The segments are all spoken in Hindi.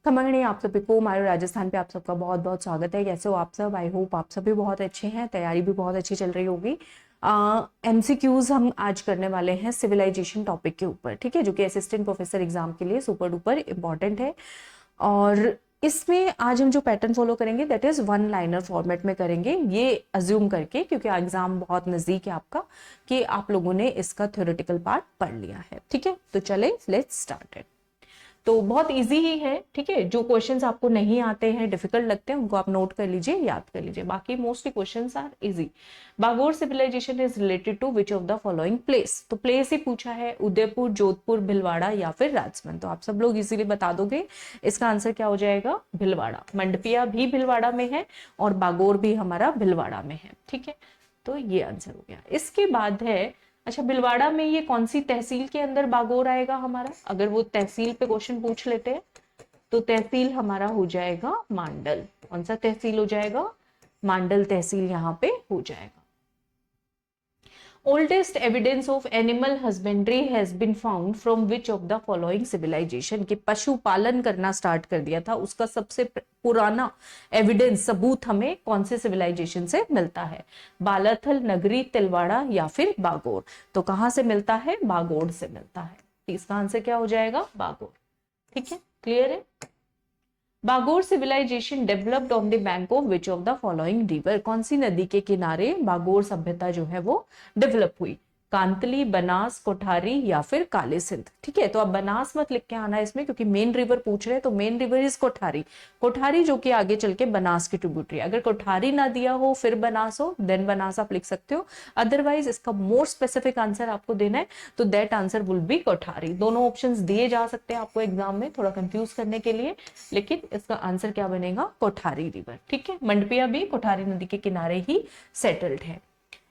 खमंगणी आप सभी को हमारे राजस्थान पे आप सबका बहुत बहुत स्वागत है। कैसे हो आप सब? आई होप आप सभी बहुत अच्छे हैं, तैयारी भी बहुत अच्छी चल रही होगी। एमसीक्यूज हम आज करने वाले हैं सिविलाइजेशन टॉपिक के ऊपर, ठीक है, जो कि असिस्टेंट प्रोफेसर एग्जाम के लिए सुपर डुपर इंपॉर्टेंट है। और इसमें आज हम जो पैटर्न फॉलो करेंगे that is one liner format में करेंगे, ये अज्यूम करके, क्योंकि एग्जाम बहुत नजदीक है आपका, कि आप लोगों ने इसका थ्योरेटिकल पार्ट पढ़ लिया है। ठीक है, तो चले लेट्स स्टार्ट इट। तो बहुत इजी ही है, ठीक है। जो क्वेश्चंस आपको नहीं आते हैं, डिफिकल्ट लगते हैं, उनको आप नोट कर लीजिए, याद कर लीजिए। बाकी mostly questions are easy. Bagor civilization is related to which of the following place. तो प्लेस ही पूछा है, उदयपुर, जोधपुर, भीलवाड़ा या फिर राजमंद। तो आप सब लोग इजीली बता दोगे। इसका आंसर क्या हो जाएगा? भीलवाड़ा। मंडपिया भी भीलवाड़ा में है और बागोर भी हमारा भीलवाड़ा में है, ठीक है। तो ये आंसर हो गया। इसके बाद है, अच्छा, भीलवाड़ा में ये कौन सी तहसील के अंदर बागोर आएगा हमारा? अगर वो तहसील पे क्वेश्चन पूछ लेते हैं तो तहसील हमारा हो जाएगा मांडल। कौन सा तहसील हो जाएगा? मांडल तहसील यहाँ पे हो जाएगा। Oldest evidence of animal husbandry has been found from which of the following civilization. कि पशुपालन करना स्टार्ट कर दिया था, उसका सबसे पुराना एविडेंस, सबूत हमें कौन से सिविलाइजेशन से मिलता है? बालाथल, नगरी, तिलवाड़ा या फिर बागोर। तो कहां से मिलता है? बागोर से मिलता है। इसका आंसर क्या हो जाएगा? बागोर। ठीक है, क्लियर है। Bagor civilization developed on the bank of which of the following river. कौन सी नदी के किनारे बागोर सभ्यता जो है वो डेवलप हुई? कांतली, बनास, कोठारी या फिर काले सिंध। ठीक है, तो अब बनास मत लिख के आना इसमें, क्योंकि मेन रिवर पूछ रहे हैं। तो main river is Kothari. Kothari जो कि आगे चल के बनास की ट्रिब्यूटरी। अगर कोठारी ना दिया हो फिर बनास हो, देन बनास आप लिख सकते हो। अदरवाइज इसका मोर स्पेसिफिक आंसर आपको देना है, तो that answer will be Kothari. दोनों ऑप्शंस दिए जा सकते हैं आपको एग्जाम में थोड़ा कंफ्यूज करने के लिए, लेकिन इसका आंसर क्या बनेगा? कोठारी रिवर। ठीक है, मंडपिया भी कोठारी नदी के किनारे ही सेटल्ड है।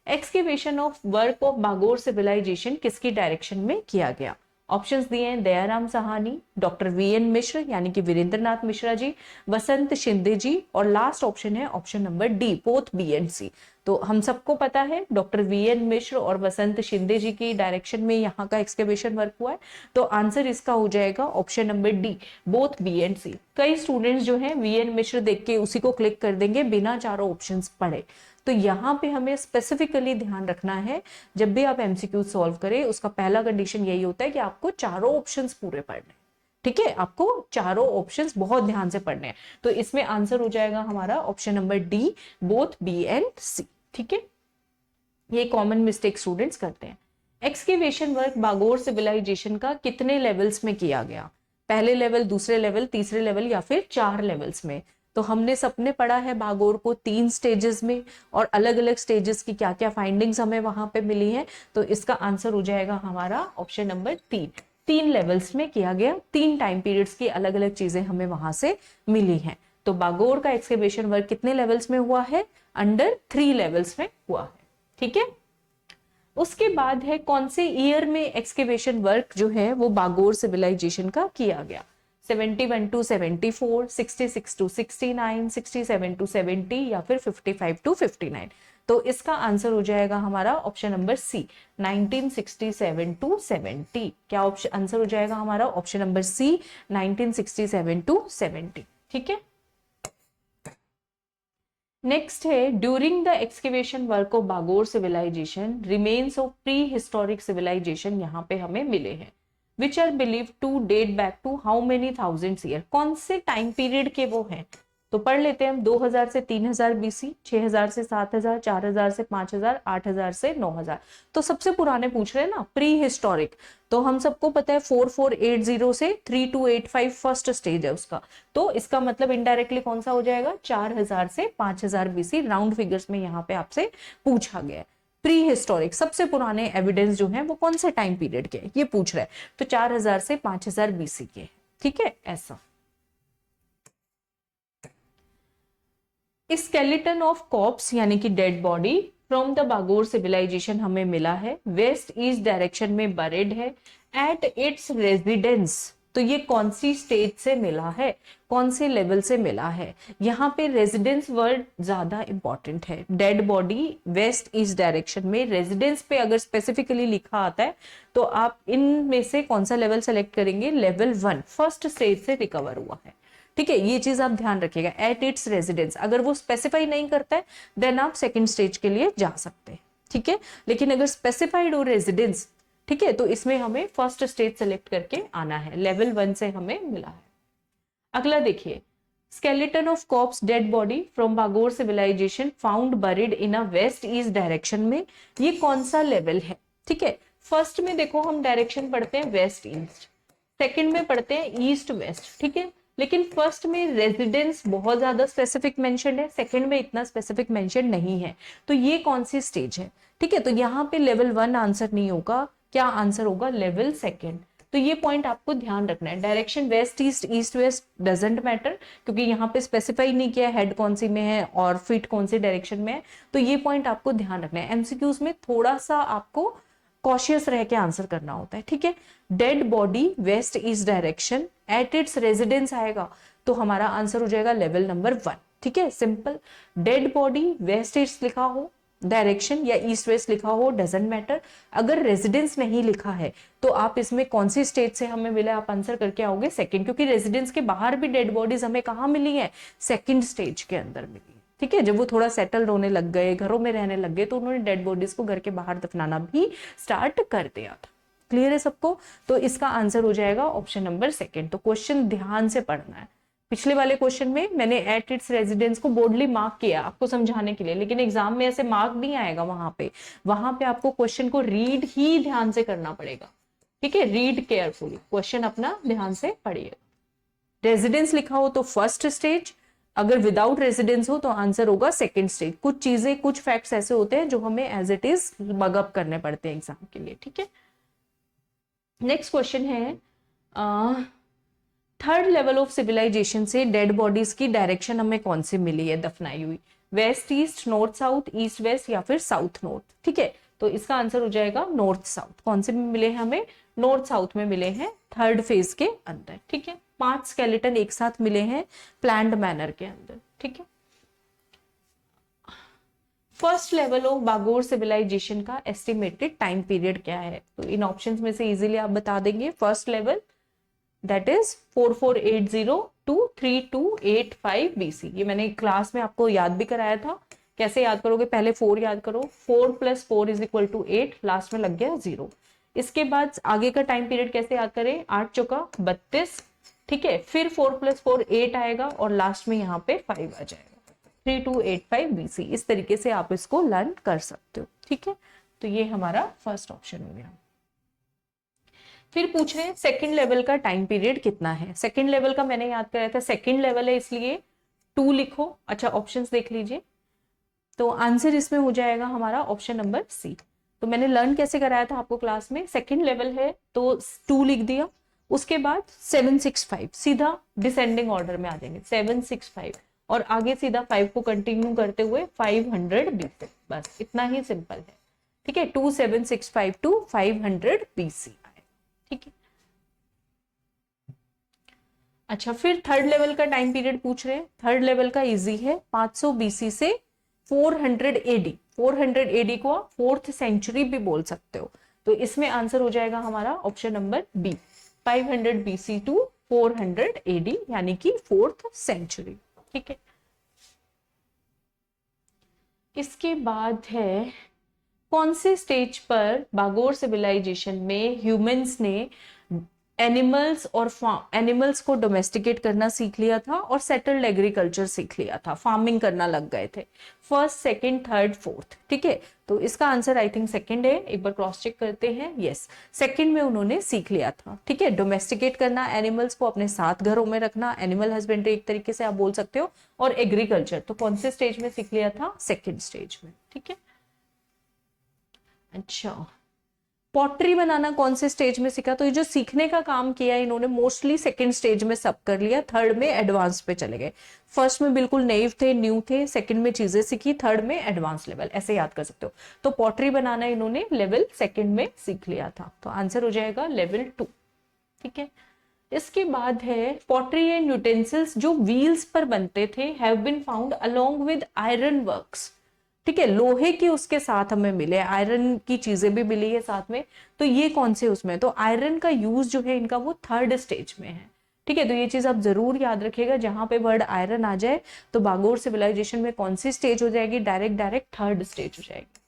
Excavation of work of Bagor civilization किसकी डायरेक्शन में किया गया? ऑप्शंस दिए हैं, दयाराम साहानी, डॉक्टर वीएन मिश्र यानी कि वीरेंद्र नाथ मिश्रा जी, वसंत शिंदे जी, और लास्ट ऑप्शन है option number D, both B and C. तो हम सबको पता है डॉक्टर वीएन मिश्र और वसंत शिंदे जी की डायरेक्शन में यहाँ का एक्सकेवेशन वर्क हुआ है। तो आंसर इसका हो जाएगा option number D, both B and C. कई स्टूडेंट्स जो है वीएन मिश्र देख के उसी को क्लिक कर देंगे बिना चारों ऑप्शंस पढ़े। तो यहाँ पे हमें स्पेसिफिकली ध्यान रखना है, जब भी आप एमसीक्यू सॉल्व करें उसका पहला कंडीशन यही होता है कि आपको चारों ऑप्शंस पूरे पढ़ने। ठीक है, आपको चारों ऑप्शंस बहुत ध्यान से पढ़ने हैं। तो इसमें आंसर हो जाएगा हमारा option number D, both B and C. ठीक है, ये कॉमन मिस्टेक स्टूडेंट्स करते हैं। एक्सकेवेशन वर्क बागोर सिविलाइजेशन का कितने लेवल्स में किया गया? पहले लेवल, दूसरे लेवल, तीसरे लेवल या फिर 4 लेवल्स में? तो हमने सबने पढ़ा है बागोर को 3 स्टेजेस में, और अलग अलग स्टेजेस की क्या क्या फाइंडिंग्स हमें वहां पे मिली है। तो इसका आंसर हो जाएगा हमारा ऑप्शन नंबर 3। 3 लेवल्स में किया गया, 3 टाइम पीरियड्स की अलग अलग चीजें हमें वहां से मिली हैं। तो बागोर का एक्सकेवेशन वर्क कितने लेवल्स में हुआ है? अंडर 3 लेवल्स में हुआ है। ठीक है, उसके बाद है कौन से ईयर में एक्सकेवेशन वर्क जो है वो बागोर सिविलाइजेशन का किया गया? 71 टू 74, 66 टू 69, 67 टू 70 या फिर 55 टू 59। तो इसका आंसर हो जाएगा हमारा ऑप्शन नंबर सी, 1967 टू 70। क्या ऑप्शन आंसर हो जाएगा हमारा? Option number C, 1967 to 70। ठीक है, नेक्स्ट है, during the excavation work of Bagor civilization remains of pre historic civilization यहाँ पे हमें मिले हैं, which are believe to date back to how many thousands year. कौन से टाइम पीरियड के वो हैं? तो पढ़ लेते हैं हम। 2000 से 3000 बीसी, 6000 से 7000, 4000 से 5000, 8000 से 9000। तो सबसे पुराने पूछ रहे हैं ना, प्री हिस्टोरिक। तो हम सबको पता है 4480 से 3285 फर्स्ट स्टेज है उसका। तो इसका मतलब इनडायरेक्टली कौन सा हो जाएगा? 4000 से 5000 बीसी। राउंड फिगर्स में यहाँ पे आपसे पूछा गया है। प्री हिस्टोरिक सबसे पुराने एविडेंस जो है वो कौन से टाइम पीरियड के ये पूछ रहा है। तो 4000 से 5000 बीसी के। ठीक है, ऐसा। स्केलेटन ऑफ कॉर्प्स यानी कि dead body from the Bagor civilization हमें मिला है, वेस्ट ईस्ट डायरेक्शन में बरेड है एट इट्स रेजिडेंस। तो ये कौन सी स्टेज से मिला है, कौन से लेवल से मिला है? यहाँ पे रेजिडेंस वर्ड ज्यादा इंपॉर्टेंट है। Dead body waste east direction में, रेजिडेंस पे अगर स्पेसिफिकली लिखा आता है तो आप इनमें से कौन सा लेवल सेलेक्ट करेंगे? लेवल 1 फर्स्ट स्टेज से रिकवर हुआ है। ठीक है, ये चीज आप ध्यान रखिएगा, एट इट्स रेजिडेंस। अगर वो स्पेसिफाई नहीं करता है देन आप सेकंड स्टेज के लिए जा सकते हैं, ठीक है। लेकिन अगर स्पेसिफाइड हो रेजिडेंस, ठीक है, तो इसमें हमें फर्स्ट स्टेज सेलेक्ट करके आना है, लेवल 1 से हमें मिला है। अगला देखिए, skeleton of corpse dead body from Bagor civilization found buried in a west east direction में, ये कौन सा लेवल है, ठीक है। फर्स्ट में देखो हम डायरेक्शन पढ़ते हैं वेस्ट ईस्ट, सेकंड में पढ़ते हैं ईस्ट वेस्ट, ठीक है। लेकिन फर्स्ट में रेजिडेंस बहुत ज्यादा स्पेसिफिक मेंशन है, सेकंड में इतना स्पेसिफिक मेंशन नहीं है, तो ये कौन सी स्टेज है, ठीक है। तो यहाँ पे लेवल 1 आंसर नहीं होगा, क्या आंसर होगा, लेवल सेकंड। तो ये पॉइंट आपको ध्यान रखना है, direction west east east west doesn't matter, क्योंकि यहाँ पे स्पेसिफाई नहीं किया हेड कौन सी में है और फीट कौन सी डायरेक्शन में है, तो ये पॉइंट आपको ध्यान रखना है। एमसीक्यूज में थोड़ा सा आपको कॉशियस रह के आंसर करना होता है, ठीक है। Dead body waste east direction at its residence आएगा, तो हमारा आंसर हो जाएगा लेवल नंबर 1, ठीक है, simple. Dead body west east लिखा हो डायरेक्शन या ईस्ट वेस्ट लिखा हो डजेंट मैटर, अगर रेजिडेंस नहीं लिखा है तो आप इसमें कौन सी स्टेज से हमें मिला, आप आंसर करके आओगे सेकंड, क्योंकि रेजिडेंस के बाहर भी डेड बॉडीज हमें कहाँ मिली है, सेकंड स्टेज के अंदर मिली है, ठीक है। जब वो थोड़ा सेटल होने लग गए, घरों में रहने लग गए, तो उन्होंने डेड बॉडीज को घर के बाहर दफनाना भी स्टार्ट कर दिया था। क्लियर है सबको, तो इसका आंसर हो जाएगा ऑप्शन नंबर सेकंड। तो क्वेश्चन ध्यान से पढ़ना है, पिछले वाले क्वेश्चन में मैंने एट इट्स रेजिडेंस को बोर्डली मार्क किया आपको समझाने के लिए, लेकिन एग्जाम में ऐसे मार्क नहीं आएगा, वहां पे आपको क्वेश्चन को रीड ही ध्यान से करना पड़ेगा, ठीक है। रीड केयरफुली, क्वेश्चन अपना ध्यान से पढ़िए। रेजिडेंस लिखा हो तो फर्स्ट स्टेज, अगर विदाउट रेजिडेंस हो तो आंसर होगा सेकंड स्टेज। कुछ चीजें, कुछ फैक्ट्स ऐसे होते हैं जो हमें एज इट इज मगअप करने पड़ते हैं एग्जाम के लिए, ठीक है। नेक्स्ट क्वेश्चन है, थर्ड लेवल ऑफ सिविलाइजेशन से डेड बॉडीज की डायरेक्शन हमें कौन सी मिली है दफनाई हुई, west east, north south, east west या फिर साउथ नॉर्थ, ठीक है। तो इसका आंसर हो जाएगा नॉर्थ साउथ। कौन से में मिले हैं हमें, नॉर्थ साउथ में मिले हैं थर्ड फेज के अंदर, ठीक है। 5 स्केलेटन एक साथ मिले हैं प्लान्ड मैनर के अंदर, ठीक है। First level of Bagor civilization का एस्टिमेटेड टाइम पीरियड क्या है, तो इन ऑप्शंस में से इजीली आप बता देंगे। First level that is 4480 to 3285 BC, ये मैंने क्लास में आपको याद भी कराया था। कैसे याद करोगे, पहले 4 याद करो, 4 + 4 = 8, लास्ट में लग गया 0। इसके बाद आगे का टाइम पीरियड कैसे याद करें, 8 चौका 32, ठीक है। फिर 4 + 4 8 आएगा और लास्ट में यहाँ पे 5 आ जाएगा, 3285 BC। इस तरीके से आप इसको लर्न कर सकते हो, ठीक है। तो ये हमारा फर्स्ट ऑप्शन हो गया। फिर पूछ रहे हैं सेकंड लेवल का टाइम पीरियड कितना है। सेकंड लेवल का मैंने याद कराया था, सेकंड लेवल है इसलिए 2 लिखो। अच्छा, ऑप्शंस देख लीजिए, तो आंसर इसमें हो जाएगा हमारा ऑप्शन नंबर सी। तो मैंने लर्न कैसे कराया था आपको क्लास में, सेकंड लेवल है तो 2 लिख दिया, उसके बाद 765 सीधा डिसेंडिंग ऑर्डर में आ जाएंगे, 765 और आगे सीधा 5 को कंटिन्यू करते हुए 500 BC, बस इतना ही सिंपल है, ठीक है। 2765 to 500 BC, ठीक है। अच्छा, फिर थर्ड लेवल का टाइम पीरियड पूछ रहे हैं। थर्ड लेवल का इजी है, 500 BC से 400 AD, 400 AD को 4th सेंचुरी भी बोल सकते हो, तो इसमें आंसर हो जाएगा हमारा option number B, 500 BC to 400 AD, यानी कि 4th सेंचुरी, ठीक है। इसके बाद है, कौन से स्टेज पर बागोर सिविलाइजेशन में ह्यूमंस ने एनिमल्स और एनिमल्स को डोमेस्टिकेट करना सीख लिया था और सेटल्ड एग्रीकल्चर सीख लिया था, फार्मिंग करना लग गए थे, फर्स्ट, सेकंड, थर्ड, फोर्थ, ठीक है। तो इसका आंसर आई थिंक सेकंड है, एक बार क्रॉस चेक करते हैं, यस, सेकंड में उन्होंने सीख लिया था, ठीक है। डोमेस्टिकेट करना, एनिमल्स को अपने साथ घरों में रखना, एनिमल हस्बेंड्री एक तरीके से आप बोल सकते हो, और एग्रीकल्चर, तो कौन से स्टेज में सीख लिया था, सेकेंड स्टेज में, ठीक है। अच्छा, पॉटरी बनाना कौन से स्टेज में सीखा, तो ये जो सीखने का काम किया इन्होंने मोस्टली सेकंड स्टेज में सब कर लिया, थर्ड में एडवांस पे चले गए। फर्स्ट में बिल्कुल नेव थे, न्यू थे, सेकंड में चीजें सीखी, थर्ड में एडवांस लेवल, ऐसे याद कर सकते हो। तो पॉटरी बनाना इन्होंने लेवल सेकंड में सीख लिया था, तो आंसर हो जाएगा लेवल 2, ठीक है। इसके बाद है, पॉटरी एंड यूटेंसिल्स जो व्हील्स पर बनते थे have been found along with iron works, ठीक है, लोहे की उसके साथ हमें मिले, आयरन की चीजें भी मिली है साथ में, तो ये कौन से उसमें, तो आयरन का यूज जो है इनका वो थर्ड स्टेज में है, ठीक है, तो ये चीज आप जरूर याद रखिएगा, जहां पे वर्ड आयरन आ जाए तो बागोर सिविलाइजेशन में कौन सी स्टेज हो जाएगी, डायरेक्ट थर्ड स्टेज हो जाएगी।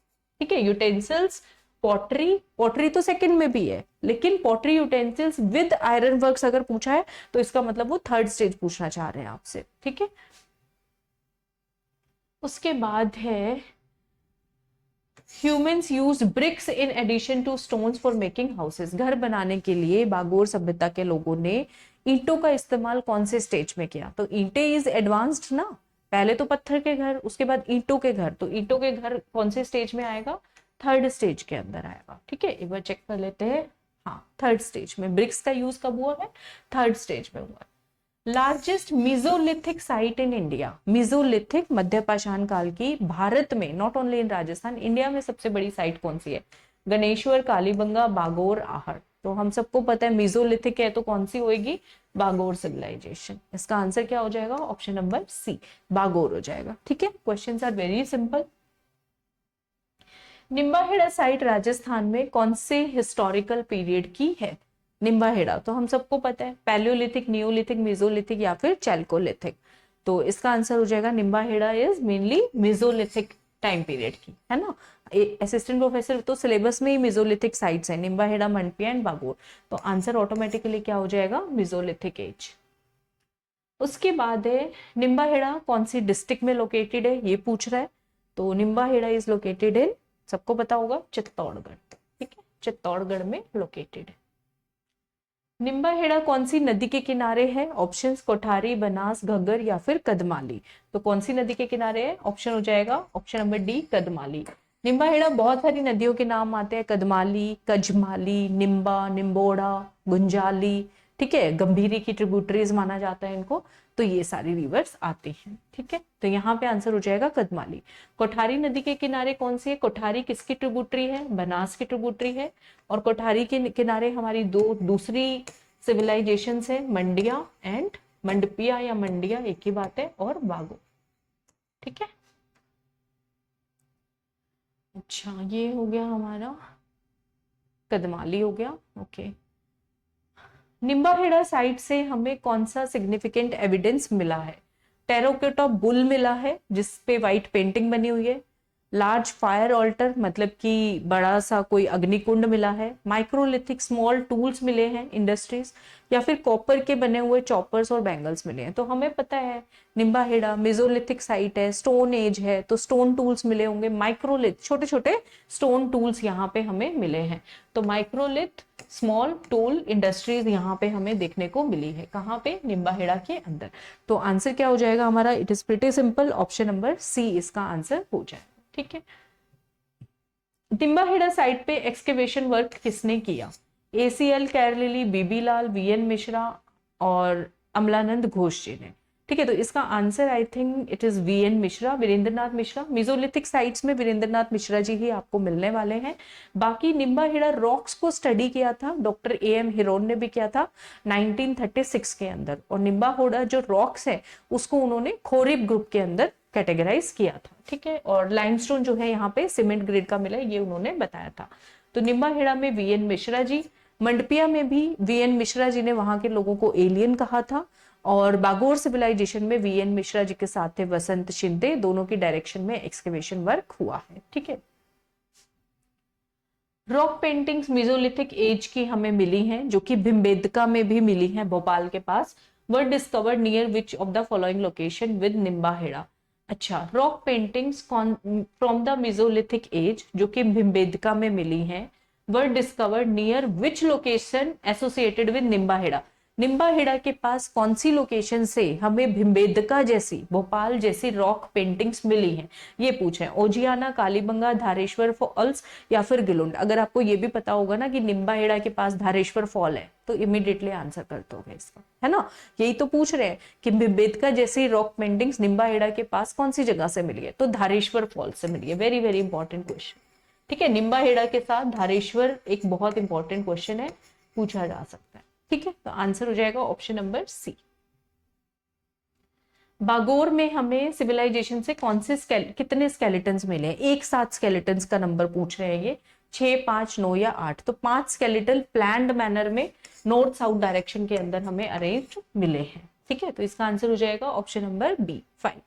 ठीक है, यूटेंसिल्स, पॉटरी, पॉटरी तो सेकंड में भी है, लेकिन pottery utensils with iron works अगर पूछा है तो इसका मतलब वो थर्ड स्टेज पूछना चाह रहे हैं आपसे। ठीक है, उसके बाद है humans use bricks in addition to stones for making houses. घर बनाने के लिए बागोर सभ्यता के लोगों ने ईंटों का इस्तेमाल कौन से स्टेज में किया? तो ईंटें इज एडवांस्ड ना, पहले तो पत्थर के घर, उसके बाद ईंटों के घर, तो ईंटों के घर कौन से स्टेज में आएगा? थर्ड स्टेज के अंदर आएगा। ठीक है, एक बार चेक कर लेते हैं। हाँ, थर्ड स्टेज में ब्रिक्स का यूज कब हुआ है? थर्ड स्टेज में हुआ। Largest Mesolithic site in India, Mesolithic मध्यपाषाण काल की भारत में, not only in Rajasthan, India में सबसे बड़ी साइट कौन सी है? गणेश्वर, कालीबंगा, बागोर, आहड़। तो हम सबको पता है मीजोलिथिक है तो कौन सी होगी? बागोर सिविलाइजेशन। इसका आंसर क्या हो जाएगा? ऑप्शन नंबर सी, बागोर हो जाएगा। ठीक है, questions are very simple. Nimbahera site Rajasthan में कौन से हिस्टोरिकल पीरियड की है? निम्बाहेड़ा तो हम सबको पता है, पैलियोलिथिक, नियोलिथिक, मेसोलिथिक या फिर चैल्कोलिथिक। तो इसका आंसर हो जाएगा Nimbahera is mainly Mesolithic time period की, है ना। असिस्टेंट प्रोफेसर तो सिलेबस में ही मेसोलिथिक साइट्स है, निम्बाहेड़ा, मंडपिया एंड बागोर। तो आंसर ऑटोमेटिकली क्या हो जाएगा? Mesolithic as. उसके बाद है निम्बाहेड़ा कौन सी डिस्ट्रिक्ट में लोकेटेड है, ये पूछ रहा है। तो निम्बाहेड़ा इज लोकेटेड इन, सबको पता होगा, चित्तौड़गढ़। ठीक है, चित्तौड़गढ़ में लोकेटेड है। निम्बाहेड़ा कौन सी नदी के किनारे है? ऑप्शंस कोठारी, बनास, घग्गर या फिर कदमाली। तो कौन सी नदी के किनारे है? ऑप्शन हो जाएगा option number D, Kadmali. Nimbahera बहुत सारी नदियों के नाम आते हैं, कदमाली, कजमाली, निम्बा, निम्बोड़ा, गुंजाली। ठीक है, गंभीरी की ट्रिब्यूटरीज माना जाता है इनको। तो ये सारी रिवर्स आती हैं। ठीक है, तो यहाँ पे आंसर हो जाएगा कदमाली। कोठारी नदी के किनारे कौन सी है? कोठारी किसकी ट्रिब्यूटरी है? बनास की ट्रिब्यूटरी है। और कोठारी के किनारे हमारी दो दूसरी सिविलाइजेशन है, मंडिया एंड मंडपिया या मंडिया, एक ही बात है, और बागो। ठीक है, अच्छा ये हो गया हमारा, कदमाली हो गया। ओके, निम्बाहेड़ा साइट से हमें कौन सा सिग्निफिकेंट एविडेंस मिला है? टेराकोटा बुल मिला है जिसपे व्हाइट पेंटिंग बनी हुई है। लार्ज फायर ऑल्टर मतलब कि बड़ा सा कोई अग्निकुंड मिला है। माइक्रोलिथिक स्मॉल टूल्स मिले हैं इंडस्ट्रीज, या फिर कॉपर के बने हुए चॉपर्स और बैंगल्स मिले हैं। तो हमें पता है निम्बाहेड़ा मेसोलिथिक साइट है, स्टोन एज है, तो स्टोन टूल्स मिले होंगे। माइक्रोलिथ छोटे छोटे स्टोन टूल्स यहाँ पे हमें मिले हैं। तो माइक्रोलिथ स्मॉल टूल इंडस्ट्रीज यहाँ पे हमें देखने को मिली है। कहाँ पे? निम्बाहेड़ा के अंदर। तो आंसर क्या हो जाएगा हमारा? It is pretty simple, option number C इसका आंसर हो जाएगा। ठीक है, निम्बाहेड़ा साइट पे एक्सकेवेशन वर्क किसने किया? A C L Carlleyle, B B Lal, V N Mishra और अमलानंद घोष जी ने। ठीक है, तो इसका answer I think it is V N Mishra, Virendranath Mishra. Mesolithic sites में वीरेंद्रनाथ मिश्रा जी ही आपको मिलने वाले हैं। बाकी निम्बाहेड़ा रॉक्स को स्टडी किया था डॉक्टर एएम हिरोन ने भी किया था 1936 के अंदर। और निम्बाहेड़ा जो रॉक्स है उसको उन्होंने खोरिब ग्रुप के अंदर कैटेगराइज किया था। ठीक है, और लाइमस्टोन जो है यहाँ पे सीमेंट ग्रेड का मिला, ये उन्होंने बताया था। तो निम्बाहेड़ा में वीएन मिश्रा जी, मंडपिया में भी वीएन मिश्रा जी ने वहां के लोगों को एलियन कहा था। और बागोर सिविलाइजेशन में वीएन मिश्रा जी के साथ थे वसंत शिंदे, दोनों की डायरेक्शन में एक्सकेवेशन वर्क हुआ है। ठीक है, रॉक पेंटिंग्स मेसोलिथिक एज की हमें मिली हैं, जो कि भिम्बेटका में भी मिली हैं, भोपाल के पास। Were discovered near which of the following location with Nimbahera. अच्छा, rock paintings from the Mesolithic age जो कि भिम्बेटका में मिली हैं, were discovered near which location associated with Nimbahera. Nimbahera के पास कौन सी लोकेशन से हमें भिम्बेटका जैसी, भोपाल जैसी रॉक पेंटिंग्स मिली हैं, ये पूछे। ओजियाना, कालीबंगा, धारेश्वर फॉल्स या फिर गिलुंड। अगर आपको ये भी पता होगा ना कि निम्बाहेड़ा के पास धारेश्वर फॉल है तो इमीडिएटली आंसर कर दोगे इसका, है ना। यही तो पूछ रहे हैं कि भिम्बेटका जैसी रॉक पेंटिंग्स निम्बाहेड़ा के पास कौन सी जगह से मिली है? तो धारेश्वर फॉल से मिली है। Very very important question. ठीक है, निम्बाहेड़ा के साथ धारेश्वर एक बहुत इंपॉर्टेंट क्वेश्चन है, पूछा जा सकता है। ठीक है, तो आंसर हो जाएगा ऑप्शन नंबर सी। बागोर में हमें सिविलाइजेशन से कौन से कितने स्केलेटन्स मिले हैं? एक साथ स्केलेटन्स का नंबर पूछ रहे हैं ये, 6, 5, 9 या 8। तो 5 स्केलेटल प्लान्ड मैनर में नॉर्थ साउथ डायरेक्शन के अंदर हमें अरेंज मिले हैं। ठीक है, तो इसका आंसर हो जाएगा option number B. Fine.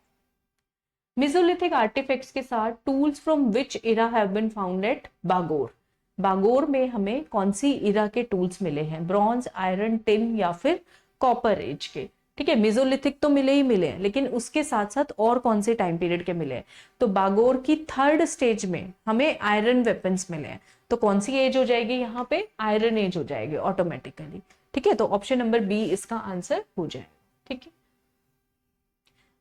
Mesolithic artifacts के साथ tools from which era have been found at Bagor. Bagor में हमें कौन सी इरा के टूल्स मिले हैं? ब्रॉन्ज, आयरन, टिन या फिर कॉपर एज के। ठीक है, मेसोलिथिक तो मिले ही मिले हैं, लेकिन उसके साथ साथ और कौन से टाइम पीरियड के मिले हैं? तो बागोर की थर्ड स्टेज में हमें आयरन वेपन्स मिले हैं। तो कौन सी एज हो जाएगी यहाँ पे? आयरन एज हो जाएगी ऑटोमेटिकली। ठीक है, तो ऑप्शन नंबर बी इसका आंसर हो जाएगा। ठीक है,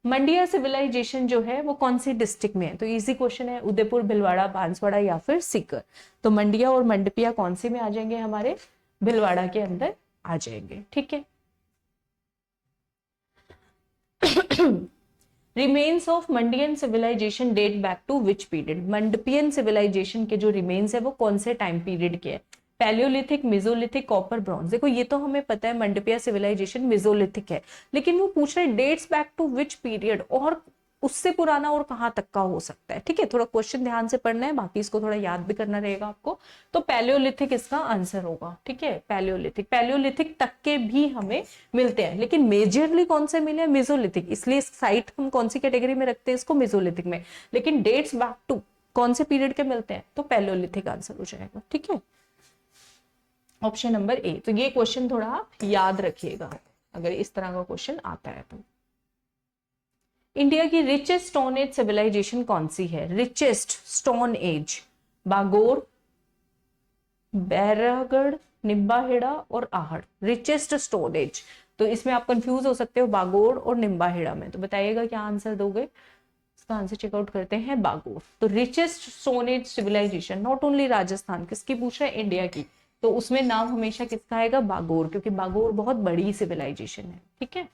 मंडिया सिविलाइजेशन जो है वो कौन सी डिस्ट्रिक्ट में है? तो इजी क्वेश्चन है, उदयपुर, भिलवाड़ा, बांसवाड़ा या फिर सीकर। तो मंडिया और मंडपिया कौन सी में आ जाएंगे? हमारे भिलवाड़ा के अंदर आ जाएंगे। ठीक है, remains of Mandian civilization date back to which period? Mandapian civilization के जो रिमेन्स है वो कौन से टाइम पीरियड के है? Palaeolithic, Mesolithic, copper, bronze. देखो ये तो हमें पता है मंडपिया सिविलाइजेशन मेसोलिथिक है, लेकिन वो पूछ रहे dates back to which period, और उससे पुराना और कहां तक का हो सकता है। ठीक है, थोड़ा क्वेश्चन ध्यान से पढ़ना है, बाकी इसको थोड़ा याद भी करना रहेगा आपको। तो पैलियोलिथिक इसका आंसर होगा। ठीक है, पैलियोलिथिक, पैलियोलिथिक तक के भी हमें मिलते हैं, लेकिन मेजरली कौन से मिले? मेसोलिथिक। इसलिए साइट हम कौन सी कैटेगरी में रखते हैं? इसको मेसोलिथिक में। लेकिन डेट्स बैक टू कौन से पीरियड के मिलते हैं? तो पैलियोलिथिक आंसर हो जाएगा। ठीक है, ऑप्शन नंबर ए। तो ये क्वेश्चन थोड़ा आप याद रखिएगा अगर इस तरह का क्वेश्चन आता है तो। इंडिया की रिचेस्ट स्टोन एज सिविलाइजेशन कौन सी है? Richest stone age, Bagor, Bairagarh, Nimbahera और आहड़। रिचेस्ट स्टोन एज, तो इसमें आप कंफ्यूज हो सकते हो बागोर और निम्बाहेड़ा में। तो बताइएगा क्या आंसर दोगे? इसका आंसर चेकआउट करते हैं, बागोर। तो richest stone age civilization not only Rajasthan, किसकी पूछ रहे हैं? इंडिया की। तो उसमें नाम हमेशा किसका आएगा? बागोर, क्योंकि बागोर बहुत बड़ी सिविलाइजेशन है। ठीक है,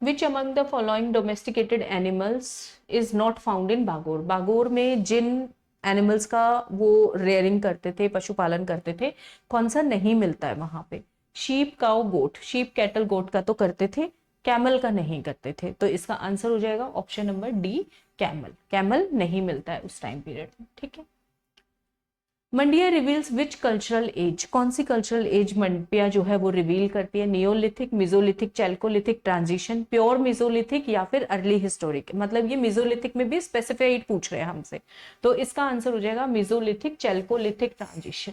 Which among the following domesticated animals is not found in Bagor? Bagor में जिन एनिमल्स का वो रेयरिंग करते थे, पशुपालन करते थे, कौन सा नहीं मिलता है वहां पे? शीप, काउ, गोट। शीप, कैटल, गोट का तो करते थे, कैमल का नहीं करते थे। तो इसका आंसर हो जाएगा option number D, camel. Camel नहीं मिलता है उस टाइम पीरियड में। ठीक है, मंडिया रिवील्स विच कल्चरल एज? कौन सी कल्चरल एज मंडिया जो है वो रिवील करती है? Neolithic, mesolithic, Chalcolithic, transition, pure mesolithic या फिर अर्ली हिस्टोरिक। मतलब ये मिजोलिथिक में भी स्पेसिफाइड पूछ रहे हैं हमसे। तो इसका आंसर हो जाएगा मिजोलिथिक, चैल्कोलिथिक, ट्रांजिशन।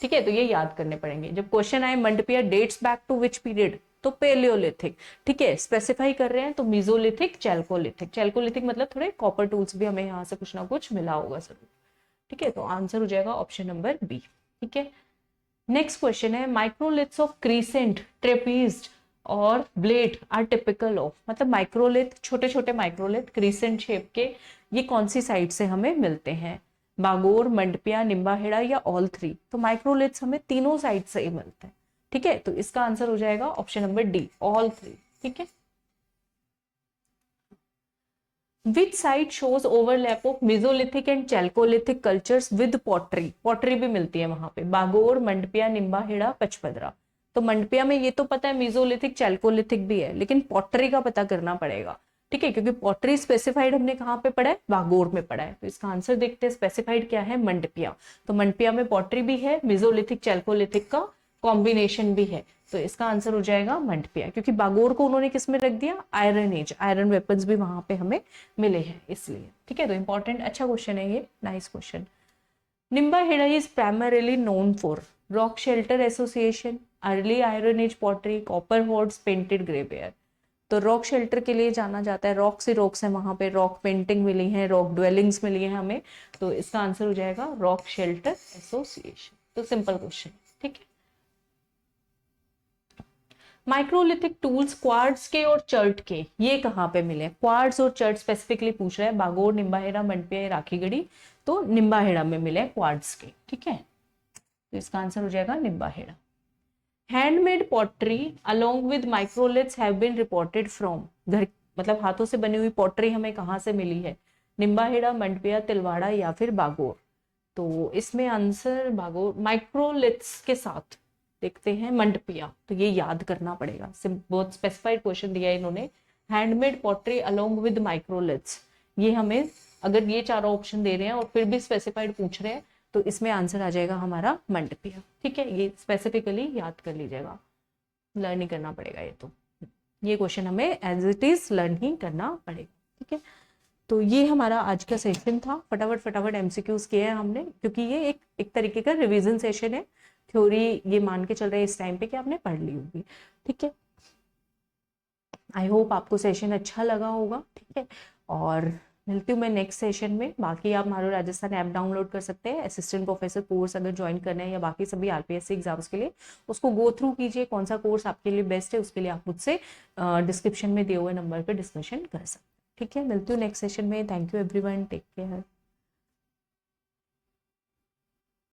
ठीक है, तो ये याद करने पड़ेंगे जब क्वेश्चन आए Mandia dates back to which period, तो पेलियोलिथिक। ठीक है, स्पेसिफाई कर रहे हैं तो मिजोलिथिक, चैल्कोलिथिक। चैल्कोलिथिक मतलब थोड़े कॉपर टूल्स भी हमें यहाँ से कुछ ना कुछ मिला होगा जरूर। ठीक है, तो आंसर हो जाएगा ऑप्शन नंबर बी। ठीक है, नेक्स्ट क्वेश्चन है, माइक्रोलिथ्स ऑफ क्रीसेंट, ट्रेपीज्ड और ब्लेड आर टिपिकल ऑफ। मतलब माइक्रोलिथ, छोटे छोटे माइक्रोलिथ क्रीसेंट शेप के, ये कौन सी साइड से हमें मिलते हैं? बागोर, मंडपिया, निम्बाहेड़ा या ऑल थ्री? तो माइक्रोलिथ्स हमें तीनों साइड से ही मिलते हैं। ठीक है, तो इसका आंसर हो जाएगा option number D, all three. ठीक है, Which site shows overlap of Mesolithic and Chalcolithic cultures with pottery? pottery भी मिलती है वहां पे। बागोर, मंडपिया, निम्बाहेड़ा, पचपदरा। तो मंडपिया में ये तो पता है मेसोलिथिक, चैल्कोलिथिक भी है, लेकिन पॉटरी का पता करना पड़ेगा। ठीक है, क्योंकि पॉटरी स्पेसिफाइड हमने कहाँ पे पढ़ा है? बागोर में पढ़ा है। तो इसका आंसर देखते हैं, स्पेसिफाइड क्या है? मंडपिया। तो मंडपिया में पॉटरी भी है, मेसोलिथिक, चैल्कोलिथिक का कॉम्बिनेशन भी है। तो इसका आंसर हो जाएगा मंडपिया, क्योंकि बागोर को उन्होंने किस में रख दिया? Iron age. आयरन वेपन्स भी वहां पे हमें मिले हैं इसलिए। ठीक है, तो इंपॉर्टेंट, अच्छा क्वेश्चन है ये, nice question. Nimbahera is primarily known for rock shelter association, early Iron Age pottery, copper hoards, painted grey. Ware rock shelter के लिए जाना जाता है, रॉक्स ही रॉक्स है वहां पे, रॉक पेंटिंग मिली है, रॉक ड्वेलिंग्स मिली है हमें। तो इसका आंसर हो जाएगा रॉक शेल्टर एसोसिएशन। तो सिंपल क्वेश्चन। ठीक है, माइक्रोलिथिक टूल्स क्वार्ट्ज के और चर्ट के, ये कहाँ पे मिले? क्वार्ट्ज और चर्ट स्पेसिफिकली पूछ रहा है, बागोर, निम्बाहेड़ा, मंडपिया, राखीगढ़ी। तो निम्बाहेड़ा में मिले क्वार्ट्ज के। ठीक है, तो इसका आंसर हो जाएगा Nimbahera. Handmade pottery along with microliths have been reported from. घर मतलब हाथों से बनी हुई पॉटरी हमें कहाँ से मिली है? निम्बाहेड़ा, मंडपिया, तिलवाड़ा या फिर बागोर। तो इसमें आंसर बागोर। माइक्रोलिथ्स के साथ देखते हैं मंडपिया, तो ये याद करना पड़ेगा, बहुत स्पेसिफाइड क्वेश्चन दिया है इन्होंने। Handmade pottery along with microliths, ये हमें अगर ये चारों ऑप्शन दे रहे हैं और फिर भी स्पेसिफाइड पूछ रहे हैं तो इसमें आंसर आ जाएगा हमारा मंडपीय। ठीक है, ये स्पेसिफिकली याद कर लीजिएगा, लर्न ही करना पड़ेगा ये। तो ये क्वेश्चन हमें एज इट इज लर्न ही करना पड़ेगा। ठीक है, तो ये हमारा आज का सेशन था। फटाफट फटाफट एमसीक्यूज किए हैं हमने, क्योंकि ये एक तरीके का रिवीजन सेशन है। थ्योरी ये मान के चल रहे हैं इस टाइम पे कि आपने पढ़ ली होगी। ठीक है, आई होप आपको सेशन अच्छा लगा होगा। ठीक है, और मिलती हूँ मैं नेक्स्ट सेशन में। बाकी आप मारो राजस्थान ऐप डाउनलोड कर सकते हैं, असिस्टेंट प्रोफेसर कोर्स अगर ज्वाइन करना है या बाकी सभी आरपीएससी एग्जाम्स के लिए, उसको गो थ्रू कीजिए, कौन सा कोर्स आपके लिए बेस्ट है, उसके लिए आप मुझसे डिस्क्रिप्शन में दिए हुए नंबर पर डिस्कशन कर सकते हैं। ठीक है, मिलती हूँ नेक्स्ट सेशन में। Thank you everyone, take care.